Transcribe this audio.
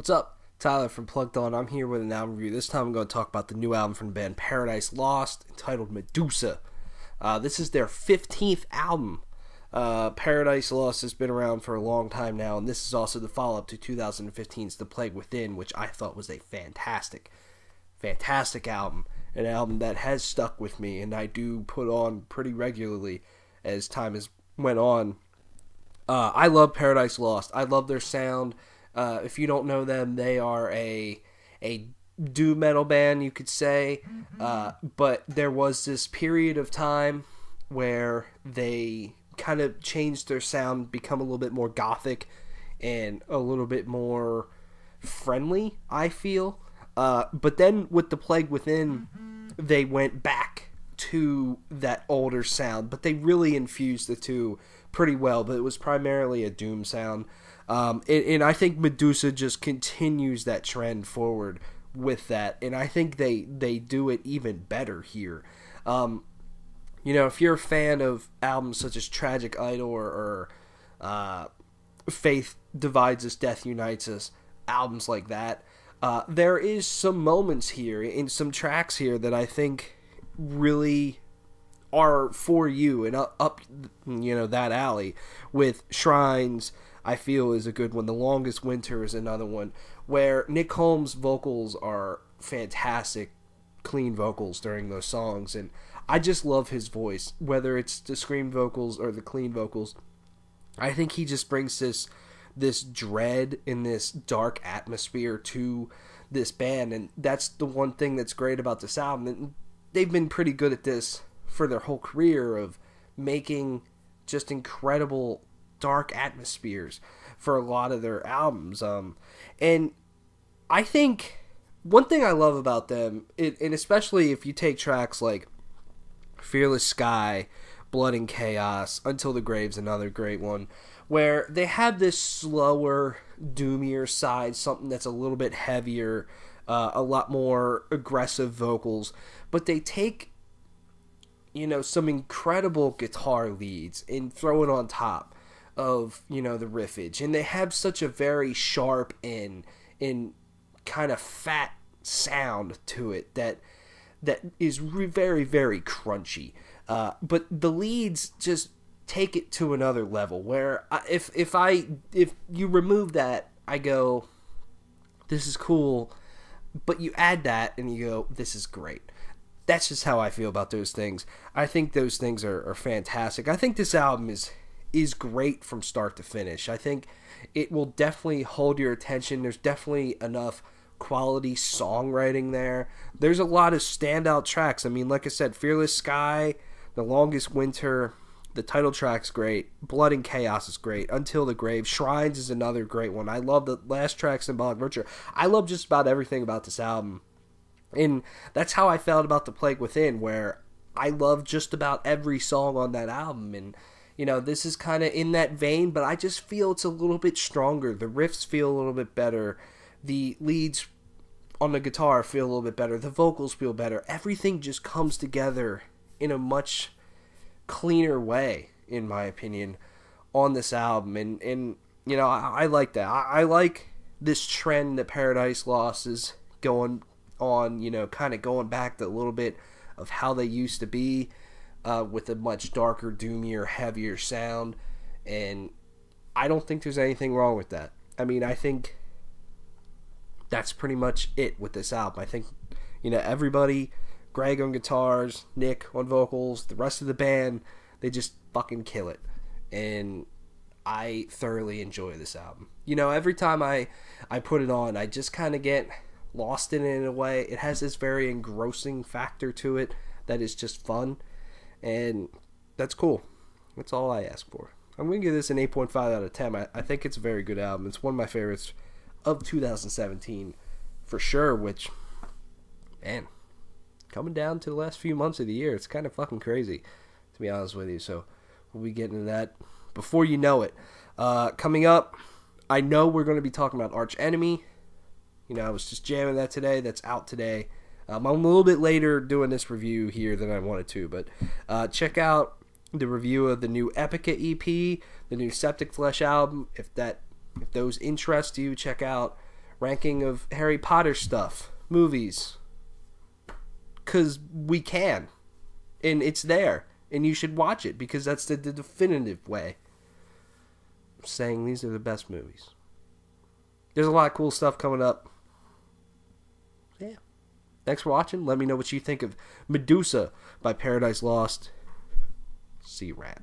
What's up? Tyler from Plugged On. I'm here with an album review. This time I'm going to talk about the new album from the band Paradise Lost, entitled Medusa. This is their 15th album. Paradise Lost has been around for a long time now, and this is also the follow-up to 2015's The Plague Within, which I thought was a fantastic album. An album that has stuck with me, and I do put on pretty regularly as time has went on. I love Paradise Lost. I love their sound. If you don't know them, they are a doom metal band, you could say. But there was this period of time where they kind of changed their sound, become a little bit more gothic and a little bit more friendly, I feel. But then with The Plague Within, they went back to that older sound, but they really infused the two pretty well. But it was primarily a doom sound. And I think Medusa just continues that trend forward with that, and I think they do it even better here. If you're a fan of albums such as Tragic Idol or Faith Divides Us, Death Unites Us, albums like that, there is some moments here in some tracks here that I think really are for you and up that alley. With Shrines, I feel, is a good one. The Longest Winter is another one where Nick Holmes' vocals are fantastic, clean vocals during those songs, and I just love his voice, whether it's the scream vocals or the clean vocals. I think he just brings this dread and this dark atmosphere to this band, and that's the one thing that's great about this album. And they've been pretty good at this for their whole career, of making just incredible dark atmospheres for a lot of their albums. And I think one thing I love about them, and especially if you take tracks like Fearless Sky, Blood and Chaos, Until the Grave's another great one, where they have this slower, doomier side, something that's a little bit heavier, a lot more aggressive vocals, but they take some incredible guitar leads and throw it on top of the riffage, and they have such a very sharp and kind of fat sound to it that is very, very crunchy, but the leads just take it to another level, where if you remove that, I go, this is cool, but you add that and you go, this is great. That's just how I feel about those things. I think those things are fantastic. I think this album is great from start to finish. I think it will definitely hold your attention. There's definitely enough quality songwriting there. There's a lot of standout tracks. I mean, like I said, Fearless Sky, The Longest Winter, the title track's great. Blood and Chaos is great. Until the Grave. Shrines is another great one. I love the last track, Symbolic Virtue. I love just about everything about this album. And that's how I felt about The Plague Within, where I love just about every song on that album. And this is kind of in that vein, but I just feel it's a little bit stronger. The riffs feel a little bit better. The leads on the guitar feel a little bit better. The vocals feel better. Everything just comes together in a much cleaner way, in my opinion, on this album. And I like that. I like this trend that Paradise Lost is going on, kind of going back to a little bit of how they used to be, with a much darker, doomier, heavier sound, and I don't think there's anything wrong with that. I mean, I think that's pretty much it with this album. I think, everybody, Greg on guitars, Nick on vocals, the rest of the band, they just fucking kill it, and I thoroughly enjoy this album. Every time I put it on, I just kind of get lost in it in a way. It has this very engrossing factor to it that is just fun, and that's cool. That's all I ask for. I'm going to give this an 8.5 out of 10. I think it's a very good album. It's one of my favorites of 2017 for sure, which, man, coming down to the last few months of the year, it's kind of fucking crazy, to be honest with you. So we'll be getting to that before you know it. Coming up, I know we're going to be talking about Arch Enemy. I was just jamming that today. That's out today. I'm a little bit later doing this review here than I wanted to, but check out the review of the new Epica EP, the new Septic Flesh album. If those interest you, check out ranking of Harry Potter stuff, movies. Because we can. And it's there. And you should watch it because that's the definitive way of saying these are the best movies. There's a lot of cool stuff coming up. Yeah. Thanks for watching. Let me know what you think of Medusa by Paradise Lost. See you, Rat.